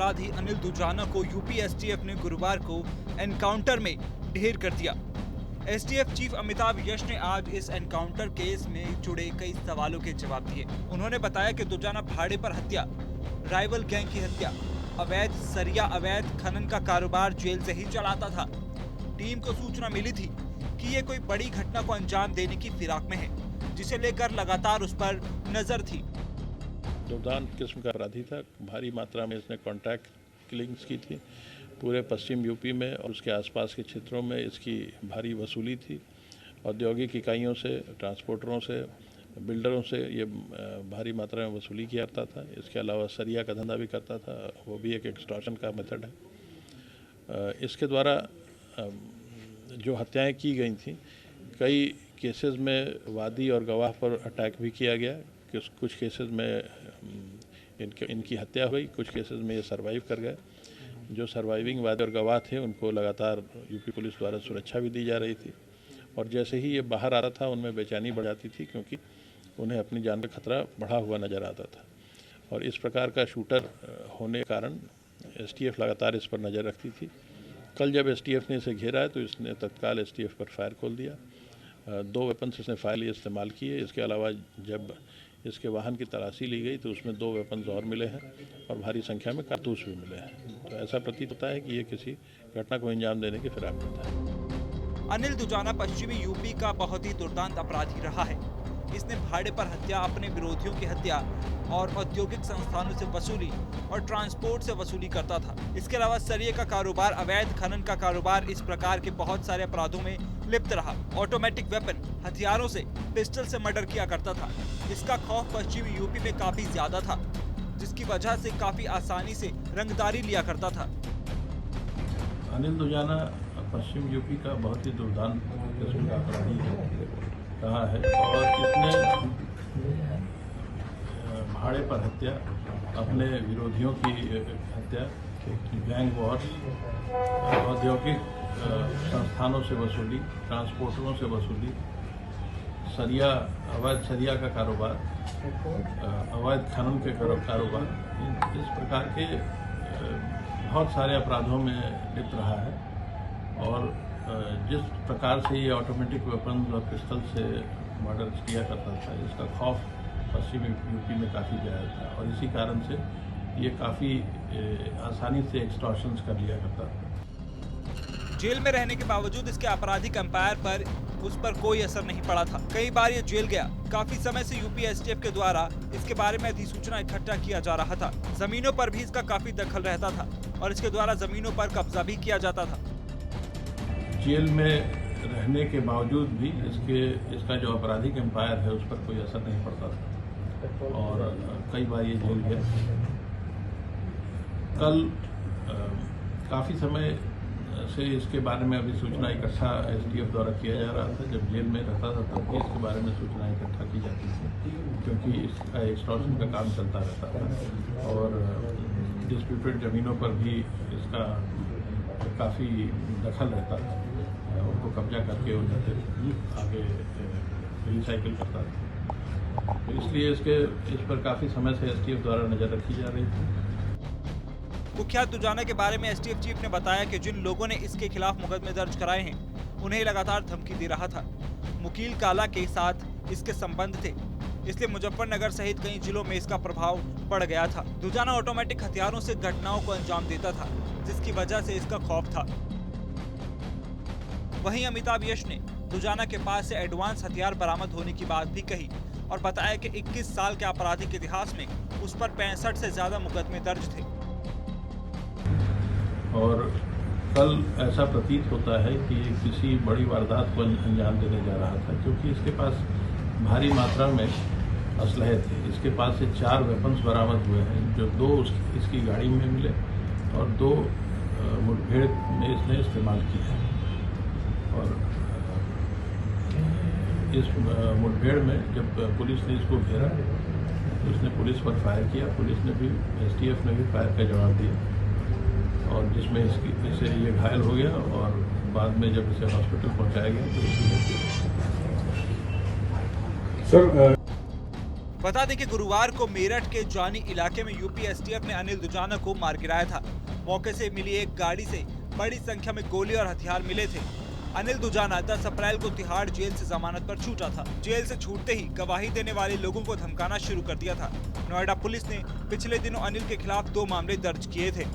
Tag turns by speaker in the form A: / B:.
A: अपराधी अनिल दुजाना को UP STF ने गुरुवार को एनकाउंटर में ढेर कर दिया। एसटीएफ चीफ अमिताभ यश ने आज इस एनकाउंटर केस में जुड़े कई सवालों के जवाब दिए। उन्होंने बताया कि दुजाना भाड़े पर हत्या, राइवल गैंग की हत्या, अवैध सरिया अवैध खनन का कारोबार जेल से ही चलाता था। टीम को सूचना मिली थी कि ये कोई बड़ी घटना को अंजाम देने की फिराक में है, जिसे लेकर लगातार उस पर नजर थी।
B: दुर्दांत किस्म का अपराधी था। भारी मात्रा में इसने कॉन्ट्रैक्ट किलिंग्स की थी। पूरे पश्चिम यूपी में और उसके आसपास के क्षेत्रों में इसकी भारी वसूली थी। औद्योगिक इकाइयों से, ट्रांसपोर्टरों से, बिल्डरों से ये भारी मात्रा में वसूली किया करता था। इसके अलावा सरिया का धंधा भी करता था, वो भी एक एक्सटॉर्शन का मेथड है। इसके द्वारा जो हत्याएं की गई थी, कई केसेस में वादी और गवाह पर अटैक भी किया गया। कुछ केसेस में इनकी हत्या हुई, कुछ केसेस में ये सर्वाइव कर गए। जो सर्वाइविंग वादी और गवाह थे उनको लगातार यूपी पुलिस द्वारा सुरक्षा भी दी जा रही थी, और जैसे ही ये बाहर आता था उनमें बेचैनी बढ़ जाती थी, क्योंकि उन्हें अपनी जान का खतरा बढ़ा हुआ नज़र आता था। और इस प्रकार का शूटर होने के कारण एसटीएफ लगातार इस पर नज़र रखती थी। कल जब एसटीएफ ने इसे घेरा है तो इसने तत्काल एसटीएफ पर फायर खोल दिया। 2 वेपन्स इसने फायर इस्तेमाल किए। इसके अलावा जब इसके वाहन की तलाशी ली गई तो उसमें 2 वेपन्स और मिले हैं और भारी संख्या में कारतूस भी मिले हैं। तो ऐसा प्रतीत होता है कि ये किसी घटना को अंजाम देने की फिराक में था।
A: अनिल दुजाना पश्चिमी यूपी का बहुत ही दुर्दांत अपराधी रहा है। इसने भाड़े पर हत्या, अपने विरोधियों की हत्या और औद्योगिक संस्थानों से वसूली और ट्रांसपोर्ट से वसूली करता था। इसके अलावा सरिये का कारोबार, अवैध खनन का कारोबार, इस प्रकार के बहुत सारे अपराधों में लिप्त रहा। ऑटोमेटिक वेपन, हथियारों से, पिस्टल से मर्डर किया करता था। इसका खौफ पश्चिमी यूपी में काफी ज्यादा था, जिसकी वजह से काफी आसानी से रंगदारी लिया करता था।
B: अनिल दुजाना पश्चिम यूपी का बहुत ही दुर्दांत किस्म का अपराधी रहा है, और इसने भाड़े पर हत्या, अपने विरोधियों की हत्या, गैंग वॉर, औद्योगिक संस्थानों से वसूली, ट्रांसपोर्टरों से वसूली, सरिया अवैध सरिया का कारोबार, अवैध खनन के कारोबार, इस प्रकार के बहुत सारे अपराधों में लिप्त रहा है। और जिस प्रकार से ये ऑटोमेटिक वेपन और पिस्टल से मर्डर किया करता था, इसका खौफ पश्चिमी यूपी में काफ़ी ज़्यादा था, और इसी कारण से ये काफ़ी आसानी से एक्सटॉर्शंस कर लिया करता था।
A: जेल में रहने के बावजूद इसके आपराधिक एम्पायर पर उस पर कोई असर नहीं पड़ा था। कई बार ये जेल गया। काफी समय से यूपी एसटीएफ के द्वारा इसके बारे में अधिसूचना इकट्ठा किया जा रहा था। जमीनों पर भी इसका काफी दखल रहता था और इसके द्वारा जमीनों पर कब्जा भी किया जाता था।
B: जेल में रहने के बावजूद भी इसका जो आपराधिक एम्पायर है उस पर कोई असर नहीं पड़ता था, और कई बार ये जेल गया। कल काफ़ी समय से इसके बारे में अभी सूचना इकट्ठा एसटीएफ द्वारा किया जा रहा था। जब जेल में रहता था तब भी इसके बारे में सूचना इकट्ठा की जाती थी, क्योंकि इसका एक्सटॉर्शन का काम चलता रहता था, और डिस्प्यूटेड ज़मीनों पर भी इसका काफ़ी दखल रहता था। उनको कब्जा करके उन्हें आगे रिसाइकिल करता था। तो इसलिए इस पर काफ़ी समय से एसटीएफ द्वारा नज़र रखी जा रही थी।
A: कुख्यात दुजाना के बारे में एसटीएफ चीफ ने बताया कि जिन लोगों ने इसके खिलाफ मुकदमे दर्ज कराए हैं, उन्हें लगातार धमकी दे रहा था। मुकील काला के साथ इसके संबंध थे, इसलिए मुजफ्फरनगर सहित कई जिलों में इसका प्रभाव पड़ गया था। दुजाना ऑटोमेटिक हथियारों से घटनाओं को अंजाम देता था, जिसकी वजह से इसका खौफ था। वहीं अमिताभ यश ने दुजाना के पास से एडवांस हथियार बरामद होने की बात भी कही और बताया कि 21 साल के आपराधिक इतिहास में उस पर 65 से ज्यादा मुकदमे दर्ज थे।
B: और कल ऐसा प्रतीत होता है कि ये किसी बड़ी वारदात को अंजाम देने जा रहा था, क्योंकि इसके पास भारी मात्रा में असलहे थे। इसके पास से 4 वेपन्स बरामद हुए हैं, जो 2 इसकी गाड़ी में मिले और 2 मुठभेड़ में इसने इस्तेमाल किया है। और इस मुठभेड़ में जब पुलिस ने इसको घेरा तो उसने पुलिस पर फायर किया। पुलिस ने भी, एसटीएफ ने भी फायर का जवाब दिया, और जिसमें इसे ये घायल हो गया, और बाद में जब इसे हॉस्पिटल पहुंचाया गया तो
A: सर बता दें कि गुरुवार को मेरठ के जानी इलाके में यूपी एसटीएफ ने अनिल दुजाना को मार गिराया था। मौके से मिली एक गाड़ी से बड़ी संख्या में गोली और हथियार मिले थे। अनिल दुजाना 10 अप्रैल को तिहाड़ जेल से जमानत पर छूटा था। जेल से छूटते ही गवाही देने वाले लोगों को धमकाना शुरू कर दिया था। नोएडा पुलिस ने पिछले दिनों अनिल के खिलाफ 2 मामले दर्ज किए थे।